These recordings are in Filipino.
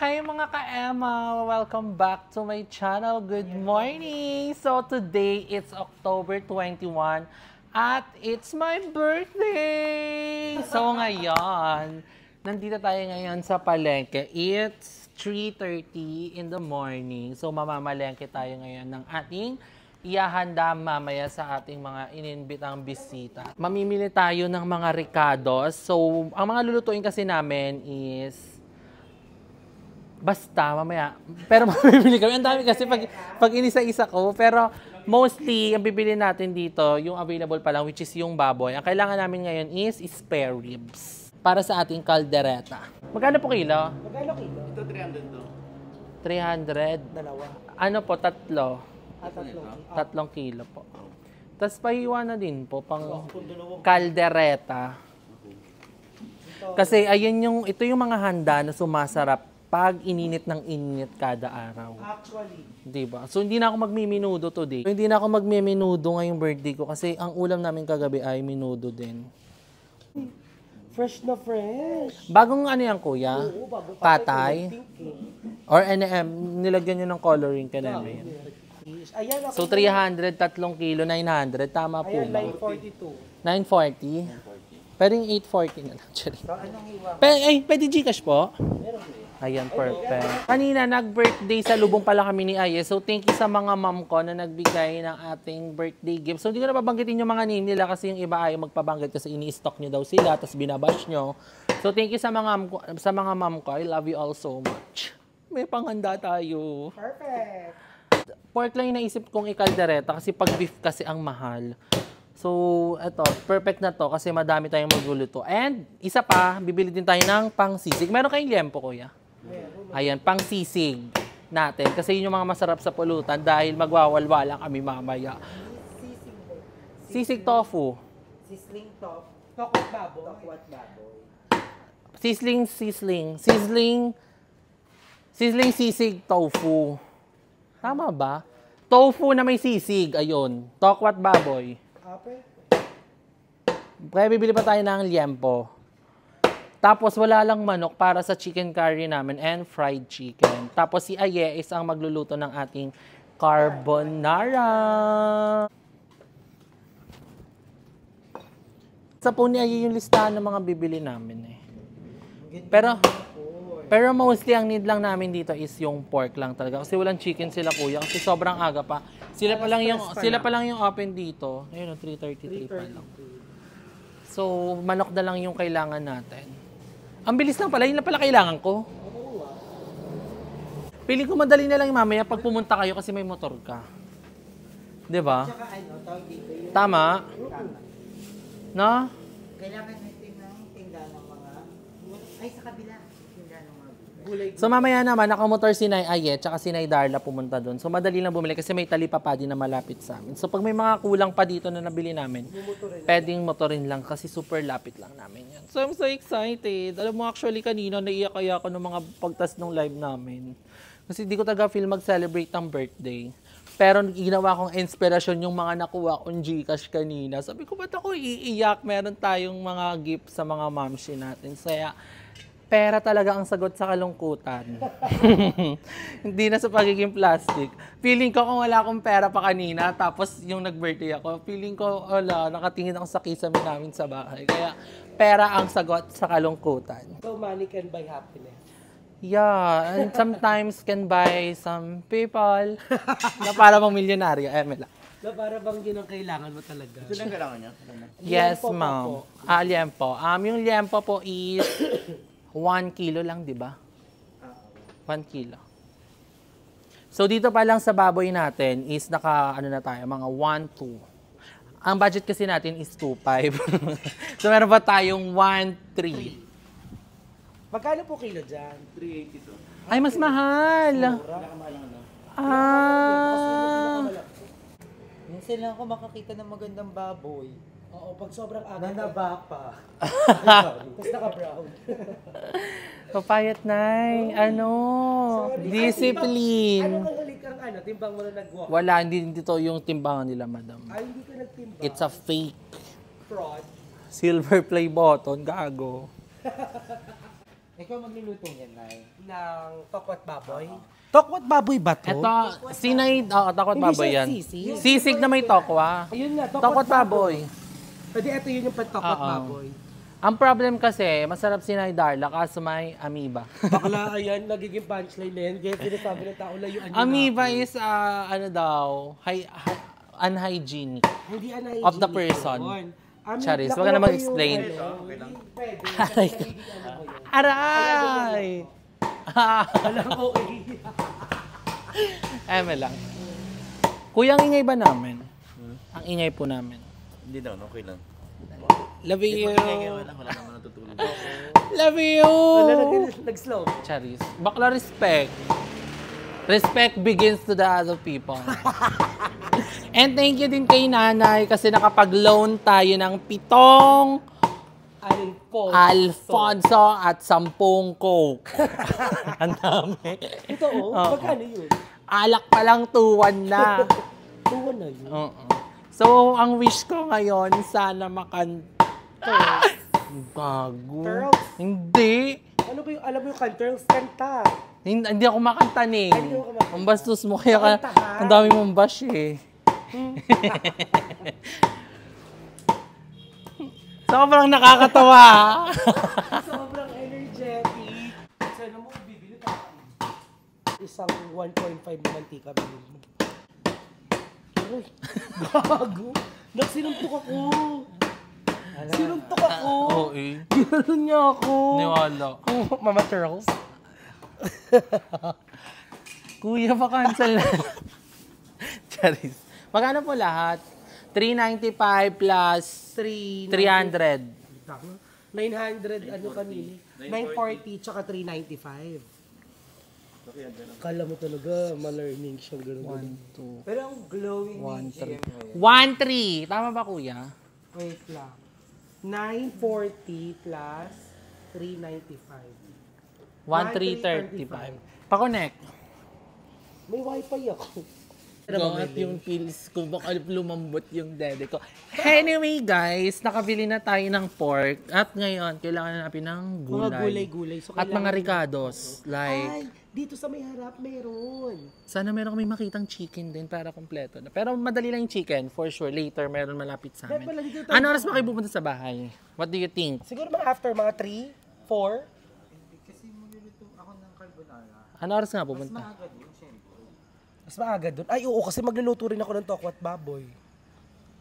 Hi mga ka-Emma! Welcome back to my channel. Good morning! So today, it's October 21 at it's my birthday! So ngayon, nandito tayo ngayon sa palengke. It's 3:30 in the morning. So mamamalengke tayo ngayon ng ating ihahanda mamaya sa ating mga ininbitang bisita. Mamimili tayo ng mga ricados. So ang mga lulutuin kasi namin is basta, mamaya. Pero mamimili kami. Ang dami kasi pag inisa-isa ko. Pero mostly, ang bibili natin dito, yung available pa lang, which is yung baboy. Ang kailangan namin ngayon is spare ribs. Para sa ating kaldereta. Magkano po kilo? Magkano kilo? Ito 300 to. 300. Dalawa. Ano po, tatlo. Tatlong. 3 kilo po. Tapos pahiwa na din po, pang kaldereta. Kasi ayun ito yung mga handa na sumasarap pag ininit ng init kada araw. Actually. Diba? So, hindi na ako magmiminudo today. Hindi na ako magmiminudo ngayong birthday ko kasi ang ulam namin kagabi ay minudo din. Fresh na fresh. Bagong ano yan, kuya? Oo, bago Patay? pink eh. Or NM, nilagyan nyo ng coloring ka namin. Ayan ako. So, 300, 3 kilo, 900. Tama po Ayan, ba? 942. 940? Pwedeng 840 na lang. Actually. So, anong hiwa? Pwede Gcash po? Meron ko eh. Ayan, perfect. Kanina, nag-birthday sa lubong pala kami ni Aye. So, thank you sa mga ma'am ko na nagbigay ng ating birthday gift. So, hindi ko na babanggitin yung mga name nila kasi yung iba ayaw magpabanggit kasi ini-stock nyo daw sila, tapos binabash nyo. So, thank you sa mga ma'am ko. I love you all so much. May panghanda tayo. Perfect. Pork lang yung naisip kong ikaldereta kasi pag beef kasi ang mahal. So, eto, perfect na to kasi madami tayong magluluto. And, isa pa, bibili din tayo ng pang-sisig. Meron kayong liempo, kuya? Ayan, pang-sisig natin. Kasi yun yung mga masarap sa pulutan dahil magwawalwala kami mamaya. Sisig tofu. Sisling top. Tokwat baboy. Tokwat baboy. Sizzling sisig tofu. Tama ba? Tofu na may sisig. Ayun. Tokwat baboy. Ape. Kaya bibili pa tayo ng liempo. Tapos wala lang manok para sa chicken curry namin and fried chicken. Tapos si Aye is ang magluluto ng ating carbonara. Sa po ni Aye yung listahan ng mga bibili namin eh. Pero mostly ang need lang namin dito is yung pork lang talaga. Kasi walang chicken sila kuya. Kasi sobrang aga pa. Sila pa lang yung open dito. Ayun, 3:33 pa lang. So, manok na lang yung kailangan natin. Ang bilis lang pala. Yun na pala kailangan ko. Piling ko madali na lang mamaya pag pumunta kayo kasi may motor ka. Diba? Tsaka ano, tawag dito yung... Tama? No? Kailangan natin ng tinda ng mga... Ay, sa kabila. Tinda ng mga gulay. So mamaya naman, nakamotor si Nay Aye tsaka si Nay Darla pumunta doon. So madali lang bumili kasi may talipapa din na malapit sa amin. So pag may mga kulang pa dito na nabili namin, pwedeng motorin lang kasi super lapit lang namin yan. So I'm so excited. Alam mo actually kanina naiyak kaya ako ng mga pagtas ng live namin. Kasi di ko talaga feel mag-celebrate ng birthday. Pero ginawa kong inspirasyon yung mga nakuha kong Gcash kanina. Sabi ko, ba't ako iiyak? Meron tayong mga gift sa mga mamshi natin. Kaya pera talaga ang sagot sa kalungkutan. Hindi na sa pagiging plastic. Feeling ko kung wala akong pera pa kanina, tapos yung nag-birthday ako, feeling ko, nakatingin ako sa kisame namin sa bahay. Kaya pera ang sagot sa kalungkutan. So, money can buy happiness. Yeah, and sometimes can buy some people na para mang milyonaryo. Mela. Na para bang yun ang kailangan mo talaga? Ito lang kailangan niya? Yes, Liempo ma'am. po. Liempo. Yung liempo po is 1 kilo lang, di ba? 1 kilo. So, dito pa lang sa baboy natin is ano na tayo, mga 1, 2. Ang budget kasi natin is 2.5. So, meron pa tayong 1.3. Magkano po kilo dyan? 380 to. Ay, mas mahal. Minsan lang ako makakita ng magandang baboy. Oo, pag sobrang aga. Nanaba pa. Tapos naka-brown. Papayat na. Discipline. Ano ang ulit kang timbang mo na nag-walk? Wala, hindi to yung timbangan nila, madam. Ay, hindi ka nagtimbang. It's a fake. Fraud. Silver play button, gago. Ikaw magluluto niyan, Nay. Ng tokwat baboy. Tokwat baboy ba to? Ito, sinay, tokot Hindi baboy siya yan. sisig. Sisig na may tokwa. Ayun nga, Tokot baboy. Pwede ito yun yung tokwat Oo. baboy. Ang problem kasi, masarap sinay Darla kaso may amoeba. Bakla, ayan, nagiging punchline na yan. Kaya sinasabi ng tao, layuan nyo Amoeba na ako. is, ano daw, unhygienic. Hindi unhygienic of the person. yun. Charis, nakuha wag ka na ko mag-explain. yung, ano, Pwede. Aray ka. Nagiging ano ko yun. Aray! Alam ko, eh. Eme lang. Kuya, ang ingay ba namin? Ang ingay po namin. Hindi na, okay lang. Love you. Wala naman natutulog. Love you. Nag-slow. Charis. Bakla respect. Respect begins to the other people. And thank you din kay nanay kasi nakapag-loan tayo ng 7 Alfonso at 10 Coke. Ang dami. Ito, oh. Oo. Magkano yun? Alak pa lang 2-1 na. Tuwan na yun. Oo. So, ang wish ko ngayon, sana makanta. Bago. Girls. Hindi. Ano ba yung, alam mo yung kanturls kanta? Hindi ako makanta, Ning. Hindi mo kumakanta. Ang bastos mo, kaya ka, Kantahan. ang dami mong bash eh. Sobrang nakakatawa. Sobrang energetic. Sana mo bibili tayo. Isang 1.5 na mantika bilhin mo. Aray, gago. Sinuntok ako. Sinuntok ako. Oo eh. Ginanon niya ako. Niwala. Mama Turtles. Kuya, pa-cancel na. Charis. Magkano po lahat? 395 plus 300. 900 ano kanili? 940 tsaka 395. Kala mo talaga, ma-learning siyang gano'n. 1, 2, Pero ang glowing 1, 3. 1, 3. Tama ba, kuya? Wait lang. 940 plus 395. 1, 3, 35. Pa-connect. May wifi ako. Got yung pills ko, baka lumambot yung dede ko. Anyway guys, nakabili na tayo ng pork. At ngayon, kailangan natin ng gulay. Mga gulay-gulay. So, At mga kailangan- ricados. Like, Ay, dito sa may harap meron. sana meron kami makitang chicken din para kompleto na. Pero madali lang yung chicken, for sure. Later, meron malapit sa Dahil amin. pala dito tayo- Ano oras ba kayo pupunta sa bahay? What do you think? Siguro mga after mga 3, 4. Kasi magluluto ako ng carbonara. Ano oras nga Mas pupunta? maaga din, syempre. Mas maaga doon. Ay, oo, kasi magluluto rin ako ng tokwat baboy.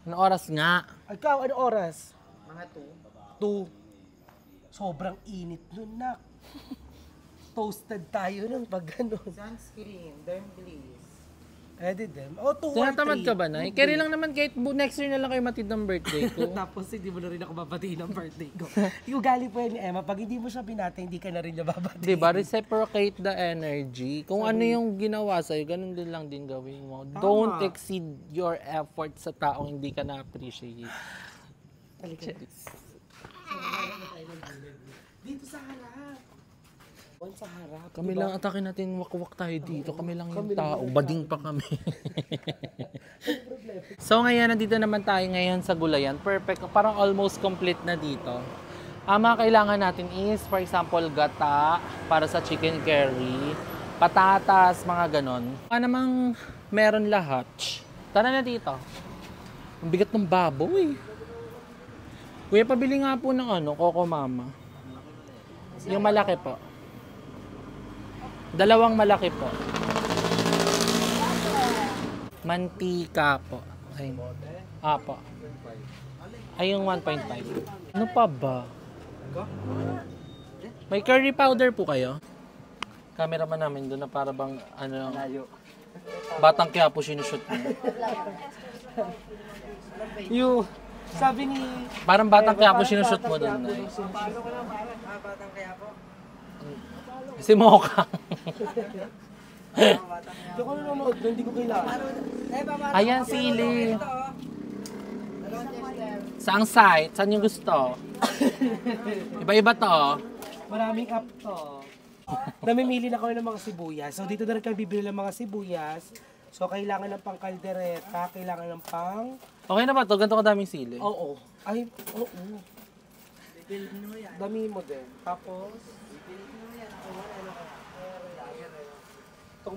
Ano oras nga? Ikaw, ano oras? Mga 2. 2. Sobrang init nun, nak. Toasted tayo nun pag gano'n. Sunscreen, derm bliss. Pwede din. O, 2 or 3. Tinatamad ka ba, Nay? Carry lang naman kahit next year na lang kayo matid ng birthday ko. Tapos hindi mo na rin ako babatiin ng birthday ko. Yung galing po yan ni Emma, pag hindi mo siya binata, hindi ka na rin niya babatiin. Diba? Reciprocate the energy. Kung ano yung ginawa sa'yo, ganun din lang din gawin mo. Don't exceed your effort sa taong hindi ka na-appreciate. Dito sa harap. One sa harap. Kami lang atake natin, wakwak tayo dito. Kami lang yung tao. Bading pa kami. So ngayon, nandito naman tayo ngayon sa Gulayan. Perfect. Parang almost complete na dito. Ang mga kailangan natin is, for example, gata para sa chicken curry, patatas, mga ganon. Ano namang meron lahat. Tara na dito. Ang bigat ng baboy. Kuya, pabili nga po ng Coco Mama. Yung malaki po. 2 malaki po. Mantika po. Ay. Apo. Ay, yung 1.5. Ano pa ba? May curry powder po kayo? Cameraman namin doon na para bang Batang Quiapo sinushoot niya. Yung, sabi ni... Parang Batang Quiapo sinushoot mo doon. Paano ko lang parang batang kaya po? Si Mocha. Hindi ko nanonood, hindi ko kailangan. Ayan, sili. Saang site? Saan yung gusto? Iba-iba to. Maraming app to. Namimili na kami ng mga sibuyas. So dito na rin kami bibili ng mga sibuyas. So kailangan ng pang kaldereta, kailangan ng pang... Okay na ba to? Ganito kadaming sili. Oo. Ay, oo. Dami mo din. Tapos,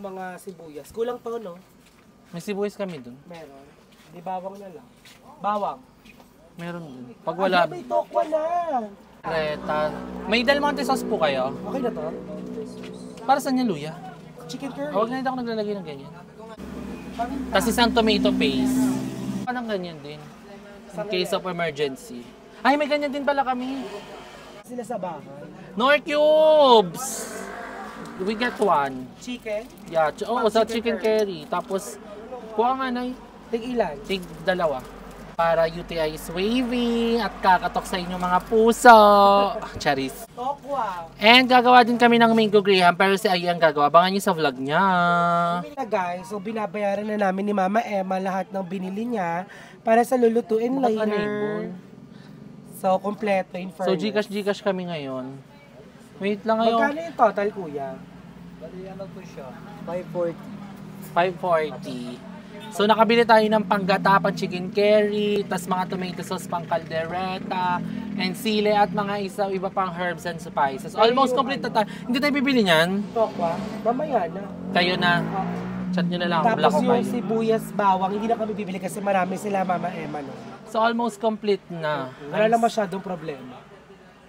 mga sibuyas. Kulang pa, no? May sibuyas kami dun. Meron. Di bawang na lang. Bawang. Meron dun. Pag wala, May tokwa na. reta. May Del Monte sauce po kayo? Okay na to? Para saan yung luya? Chicken curry. Huwag na hindi ako naglalagay ng ganyan. Kasi isang tomato paste. Parang ganyan din. In case of emergency. Ay, may ganyan din pala kami. Sila sa bahay. Nor cubes! We get one. Chicken. Yeah, sa chicken curry. Tapos, kuha nga na Tig-ilan. tig dalawa. Para UTI is waving at kakatok sa inyong mga puso. Charis. Tokwa. And gagawa din kami ng mango graham pero si Ay ang gagawa. Abangan niyo sa vlog niya. Okay na guys, so binabayaran na namin ni Mama Emma lahat ng binili niya para sa lulutuin Bakit ano later. yun? So, kompleto in So fairness. Gcash kami ngayon. Wait lang ngayon. Magkano yung total, kuya? Bali, ano po siya? 540. 540. So nakabili tayo ng panggata, pang chicken curry, tas mga tomato sauce, pang caldereta, and sile at mga iba pang herbs and spices. Almost complete na tayo. Hindi tayo bibili niyan. Tokwa? Mamaya na. Kayo na. Chat nyo na lang. Tapos Black yung kayo. sibuyas bawang, hindi na kami bibili kasi marami sila Mama Emma. No? So almost complete na. Wala lang masyadong problema.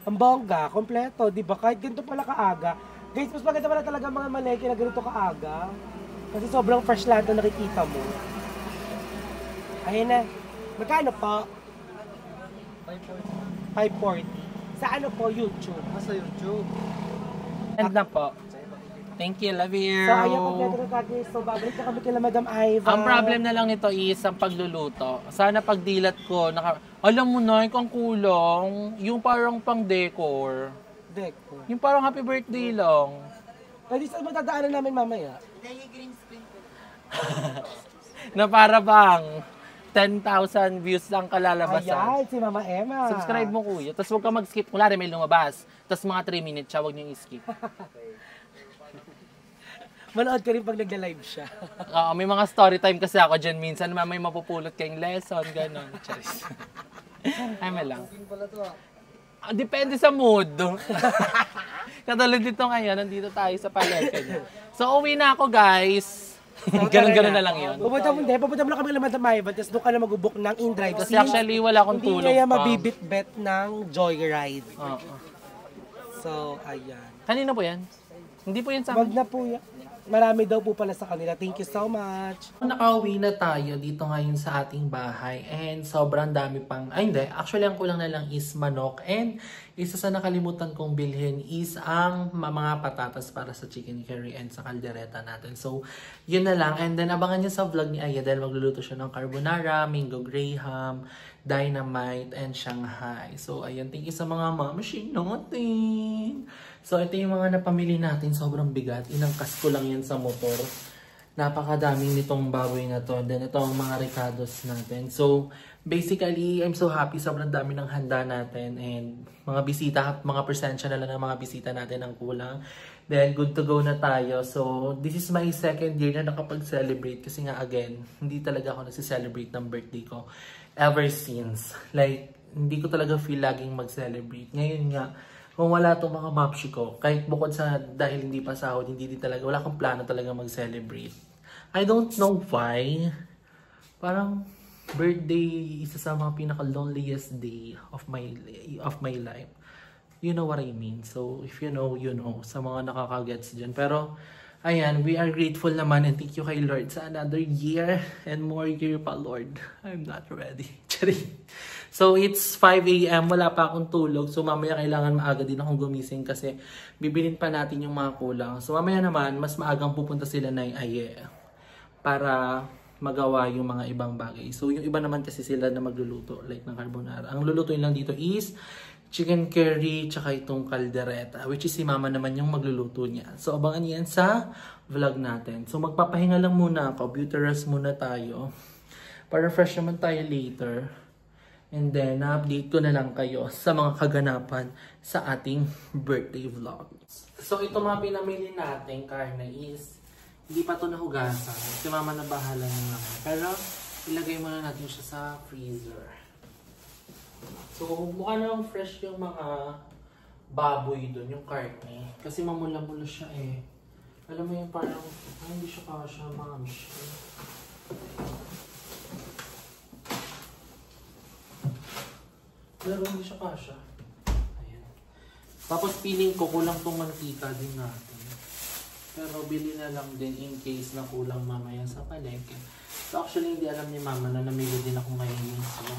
Ang bongga, kompleto, di ba? Kahit ganito pala kaaga. Guys, mas maganda pala talaga mga maleki na ganito kaaga. Kasi sobrang fresh lahat na nakikita mo. Ayan na. Magkano po? 540. Sa ano po? YouTube. Sa YouTube. And na po. Thank you, love you. So, ayan, kompleto na kagay. So, babalik na kami kila Madam Iva. Ang problem na lang nito is ang pagluluto. Sana pagdilat ko, alam mo na, ang kulang, yung parang pang decor. Deco. Yung parang happy birthday lang. Pwede sa matadaanan namin mamaya. Green screen ko. Na para bang 10,000 views ang kalalabasan. Ayan, si Mama Emma. Subscribe mo, kuya. Tapos huwag ka mag-skip. Kulari may lumabas. Tapos mga 3 minutes siya, huwag niyo i-skip. Manood ka rin pag nagla-live siya. May mga story time kasi ako dyan minsan. May mapupulot kayong lesson, gano'n. Charis. Ay, may lang. Depende sa mood. Katulad dito ngayon, nandito tayo sa palengke niya. So, uwi na ako, guys. Ganun-ganun na lang yun. Pupunta mo na kami kila Madam Iva, tapos doon ka na mag-book ng in-drive. Kasi actually, wala akong tulog Hindi niya pa. mabibit-bet ng Joyride. Oo. So, ayan. Kanino po yan? Hindi po yan sa Wag na po yan. Marami daw po pala sa kanila. Thank you so much. Nakauwi na tayo dito ngayon sa ating bahay and sobrang dami pang, hindi, actually ang kulang na lang is manok and isa sa nakalimutan kong bilhin is ang mga patatas para sa chicken curry and sa kaldereta natin. So, yun na lang and then abangan niyo sa vlog ni Aya dahil magluluto siya ng carbonara, mango graham, dynamite, and Shanghai. So, ayun, thank you sa mga mamashi natin. So, ito yung mga napamili natin. Sobrang bigat. Inangkas ko lang yan sa motor. Napakadaming nitong baboy na to. And then, ito ang mga ricados natin. So, basically, I'm so happy. Sobrang dami ng handa natin. And mga bisita, mga presensya na lang ng mga bisita natin ang kulang. Then, good to go na tayo. So, this is my second year na nakapag-celebrate. Kasi nga, again, hindi talaga ako nagsi-celebrate ng birthday ko. Ever since. Like, hindi ko talaga feel laging mag-celebrate. Ngayon nga, kung wala itong mga mapshi ko, kahit bukod sa dahil hindi pa sahod, hindi din talaga, wala akong plano talaga mag-celebrate. I don't know why. Parang birthday, isa sa mga pinaka-loneliest day of my life. You know what I mean? So, if you know, you know. Sa mga nakakagets dyan. Pero, ayan, we are grateful naman and thank you kay Lord sa another year and more year pa, Lord. I'm not ready. So, it's 5 a.m. Wala pa akong tulog. So, mamaya kailangan maaga din akong gumising kasi bibilin pa natin yung mga kulang. So, mamaya naman, mas maagang pupunta sila na yung Aye para magawa yung mga ibang bagay. So, yung iba naman kasi sila na magluluto, like ng carbonara. Ang lulutuin lang dito is chicken curry, tsaka itong kaldereta, which is si Mama naman yung magluluto niya. So, abangan yan sa vlog natin. So, magpapahinga lang muna ako. Beauty rest muna tayo. Para fresh naman tayo later. And then, na-update ko na lang kayo sa mga kaganapan sa ating birthday vlog. So, ito mga pinamili natin, karne is, hindi pa ito nahugasan. Si Mama na bahala na naman. Pero, ilagay muna natin siya sa freezer. So, mukha namang fresh yung mga baboy doon, yung karne. Kasi mamula-mula siya eh. Alam mo yung parang, hindi siya kasha, ma'am. Pero hindi siya kasha. Ayan. Tapos feeling ko kulang tong mantika din natin. Pero bili na lang din in case na kulang mamaya sa palengke. So actually hindi alam ni mama na namili din ako ngayon yung ano.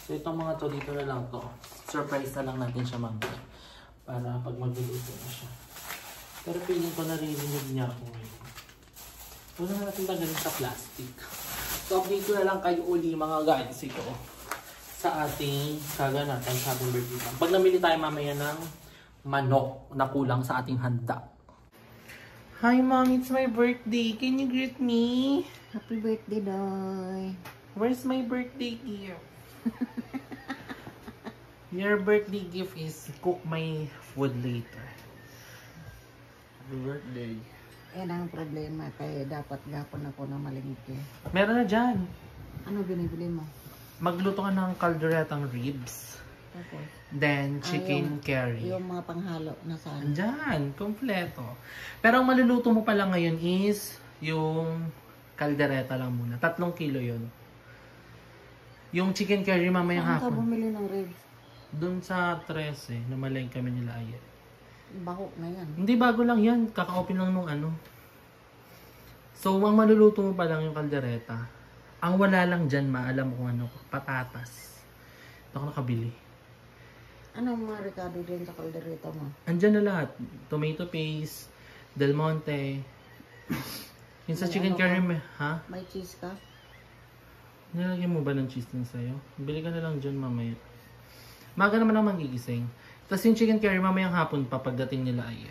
So itong mga to dito na lang to. Surprise na lang natin siya mamaya. Para pag magluluto na siya. Pero feeling ko naririnig niya ako ngayon. Huwag na natin tanggalin sa plastic. So update ko na lang kayo uli mga guys ito. Sa ating kaganatan sa ating birthday. Pag namili tayo mamaya ng manok na kulang sa ating handa. Hi mom, it's my birthday. Can you greet me? Happy birthday, Doy. Where's my birthday gift? Your birthday gift is cook my food later. Happy birthday. Yan ang problema. Kaya dapat gapon ako na malingki. Meron na dyan. Ano binibili mo? Magluto ka ng kalderetang ribs. Tapos, Then, chicken curry. yung mga panghalo na saan? Andyan, kompleto. Pero ang maluluto mo pala ngayon is yung kaldereta lang muna. 3 kilo yun. Yung chicken curry mamayang Saan ka hapon. bumili ng ribs? Doon sa 13, namalay kami nila ayan. Baho na yan. Hindi, bago lang yan. Kaka-open lang nung ano. So, ang maluluto mo pa lang yung kaldereta. Ang wala lang dyan, maalam mo kung ano, patatas. Ito ako nakabili. Anong mga Ricardo din sa kaldereta mo? Andyan na lahat. Tomato paste, Del Monte. Yung sa May chicken ano curry, ka? ha? May cheese ka? Nilagyan mo ba ng cheese din sa'yo? Bili ka na lang dyan mamaya. Maga naman ang magigising. Tapos yung chicken curry mamayang hapon pa pagdating nila ay.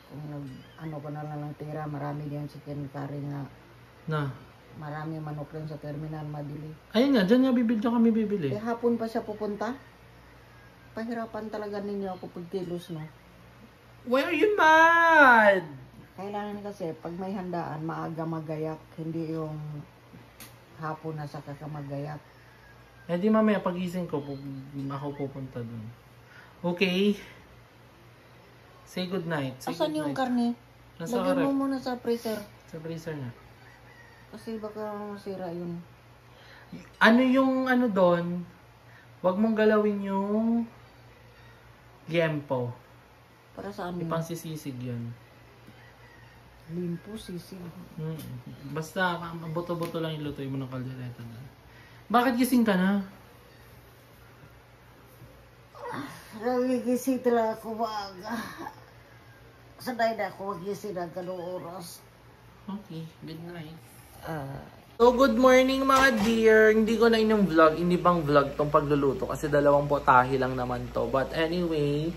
Kung ano ko na lang ng tira, marami diyan chicken curry na Na. marami manok rin sa terminal, madili. Ayun nga, dyan nga bibili dyan kami bibili. Eh, hapon pa siya pupunta. Pahirapan talaga ninyo ako pagkilos, no? Why are you mad? Kailangan kasi, pag may handaan, maaga magayak, hindi yung hapon na sa kakamagayak. Eh di mamaya pagising ko, ako pupunta dun. Okay? Say good night. Say Asan good yung night. karne? Nasa Lagyan rep. mo muna sa freezer. Sa freezer na. Kasi baka masira yun. Ano yung ano doon? Huwag mong galawin yung liempo. Para saan yun? Ipangsisisig yun. Limpo, sisig. Basta, buto-buto lang yung lutoy mo ng kaldereta na. Bakit gising ka na? Nagigising talaga ako maaga. Sanay na ako magising ng ganung oras. Okay, good night. So, good morning mga dear. Hindi ko na vlog, hindi bang vlog tong pagluluto kasi 2 potahe lang naman to. But anyway,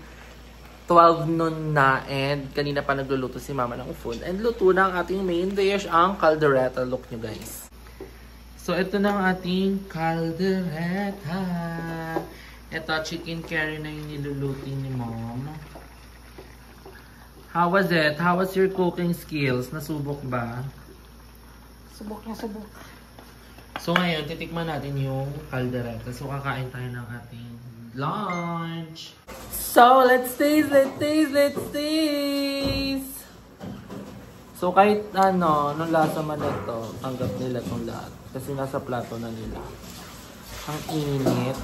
12 noon na and kanina pa nagluluto si mama ng food. And luto na ang ating main dish, ang caldereta. Look nyo guys. So, ito na ang ating caldereta. Ito, chicken curry na yung niluluto ni mom. How was it? How was your cooking skills? Nasubok ba? Subok na subok. So ngayon, titikman natin yung caldereta. So kakain tayo ng ating lunch. So, let's taste. So kahit ano, nung lasa man ito, tanggap nila itong lahat. Kasi nasa plato na nila. Ang init.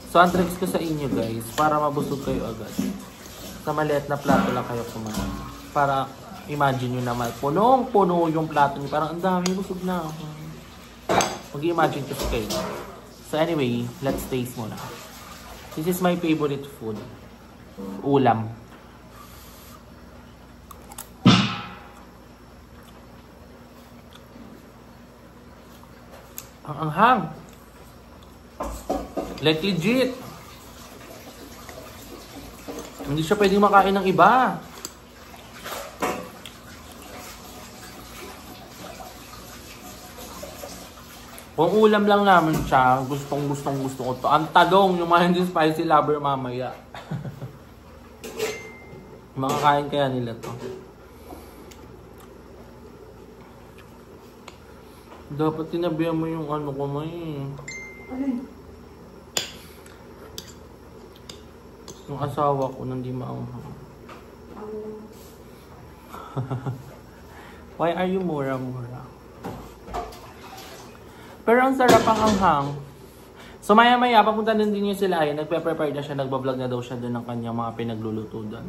So ang tricks ko sa inyo guys, para mabusog kayo agad. Sa maliit na plato lang kayo kumain. Para imagine nyo naman, punong-puno yung plato nyo. Parang ang dami, busog na. Mag-imagine kasi kayo. So anyway, let's taste muna. This is my favorite food. Ulam. Ang anghang. Like legit. Hindi siya pwedeng makain ng iba. Kung ulam lang naman siya, gusto ko to. Ang talong, yung mga hindi spicy lover mamaya. Makakain kaya nila to. Dapat tinabihan mo yung ano ko may. Yung asawa ko nang di maanghang. Why are you mura-mura? Pero ang sarap ang anghang. So maya-maya, papunta din yung sila ay nagpe-prepare na siya, nagbablog na daw siya doon ng kanyang mga pinagluluto doon.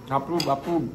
Approve, approve.